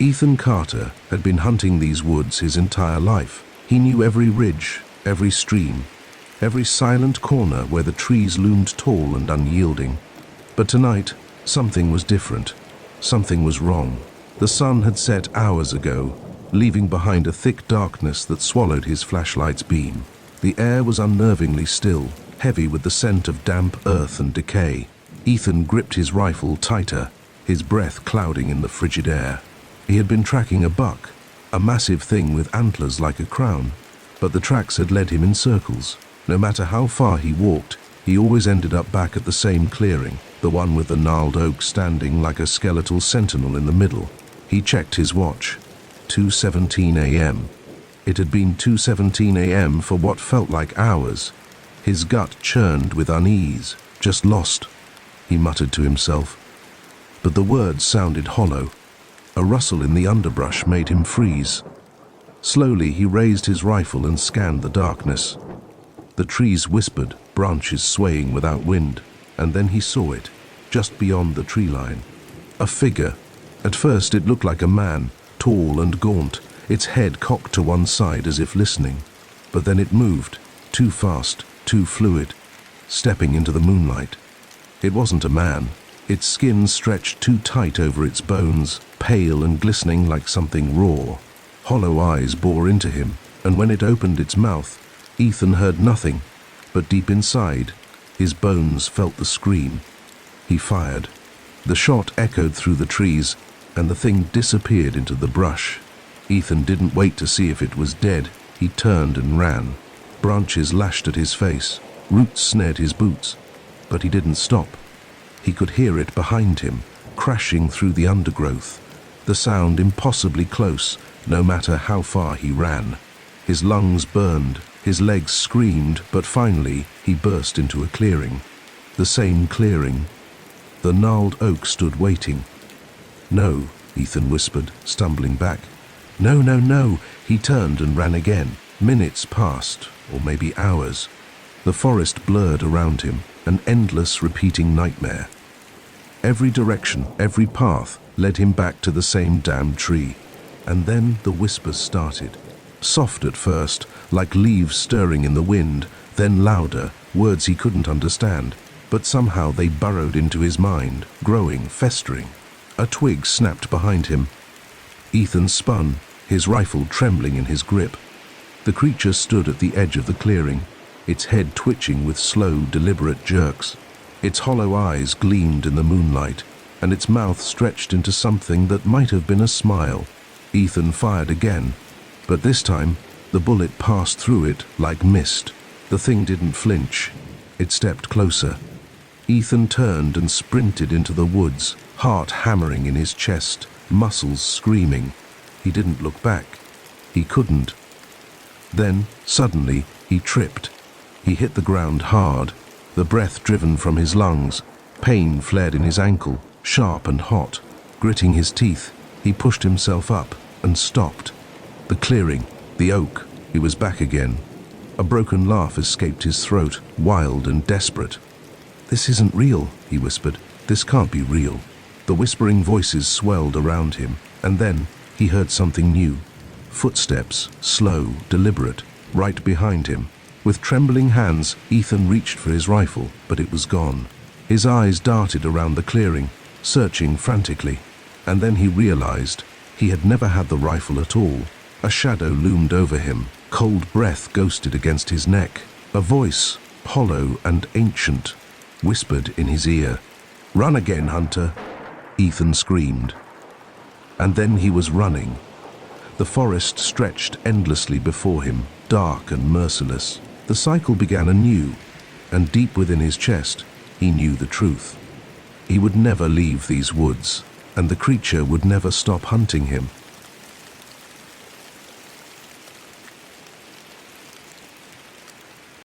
Ethan Carter had been hunting these woods his entire life. He knew every ridge, every stream, every silent corner where the trees loomed tall and unyielding. But tonight, something was different. Something was wrong. The sun had set hours ago, leaving behind a thick darkness that swallowed his flashlight's beam. The air was unnervingly still, heavy with the scent of damp earth and decay. Ethan gripped his rifle tighter, his breath clouding in the frigid air. He had been tracking a buck, a massive thing with antlers like a crown, but the tracks had led him in circles. No matter how far he walked, he always ended up back at the same clearing, the one with the gnarled oak standing like a skeletal sentinel in the middle. He checked his watch. 2:17 a.m. It had been 2:17 a.m. for what felt like hours. His gut churned with unease. Just lost, he muttered to himself. But the words sounded hollow. A rustle in the underbrush made him freeze. Slowly he raised his rifle and scanned the darkness. The trees whispered, branches swaying without wind, and then he saw it, just beyond the tree line. A figure. At first it looked like a man, tall and gaunt, its head cocked to one side as if listening. But then it moved, too fast, too fluid, stepping into the moonlight. It wasn't a man. Its skin stretched too tight over its bones, pale and glistening like something raw. Hollow eyes bore into him, and when it opened its mouth, Ethan heard nothing, but deep inside, his bones felt the scream. He fired. The shot echoed through the trees, and the thing disappeared into the brush. Ethan didn't wait to see if it was dead. He turned and ran. Branches lashed at his face, roots snared his boots, but he didn't stop. He could hear it behind him, crashing through the undergrowth, the sound impossibly close, no matter how far he ran. His lungs burned, his legs screamed, but finally he burst into a clearing. The same clearing. The gnarled oak stood waiting. "No," Ethan whispered, stumbling back. "No, no, no!" He turned and ran again. Minutes passed, or maybe hours. The forest blurred around him, an endless repeating nightmare. Every direction, every path led him back to the same damned tree. And then the whispers started. Soft at first, like leaves stirring in the wind, then louder, words he couldn't understand. But somehow they burrowed into his mind, growing, festering. A twig snapped behind him. Ethan spun, his rifle trembling in his grip. The creature stood at the edge of the clearing, its head twitching with slow, deliberate jerks. Its hollow eyes gleamed in the moonlight, and its mouth stretched into something that might have been a smile. Ethan fired again, but this time the bullet passed through it like mist. The thing didn't flinch. It stepped closer. Ethan turned and sprinted into the woods, heart hammering in his chest, muscles screaming. He didn't look back. He couldn't. Then, suddenly, he tripped. He hit the ground hard, the breath driven from his lungs. Pain flared in his ankle, sharp and hot. Gritting his teeth, he pushed himself up and stopped. The clearing, the oak, he was back again. A broken laugh escaped his throat, wild and desperate. "This isn't real," he whispered. "This can't be real." The whispering voices swelled around him, and then he heard something new. Footsteps, slow, deliberate, right behind him. With trembling hands, Ethan reached for his rifle, but it was gone. His eyes darted around the clearing, searching frantically. And then he realized he had never had the rifle at all. A shadow loomed over him. Cold breath ghosted against his neck. A voice, hollow and ancient, whispered in his ear. "Run again, Hunter," Ethan screamed. And then he was running. The forest stretched endlessly before him, dark and merciless. The cycle began anew, and deep within his chest, he knew the truth. He would never leave these woods, and the creature would never stop hunting him.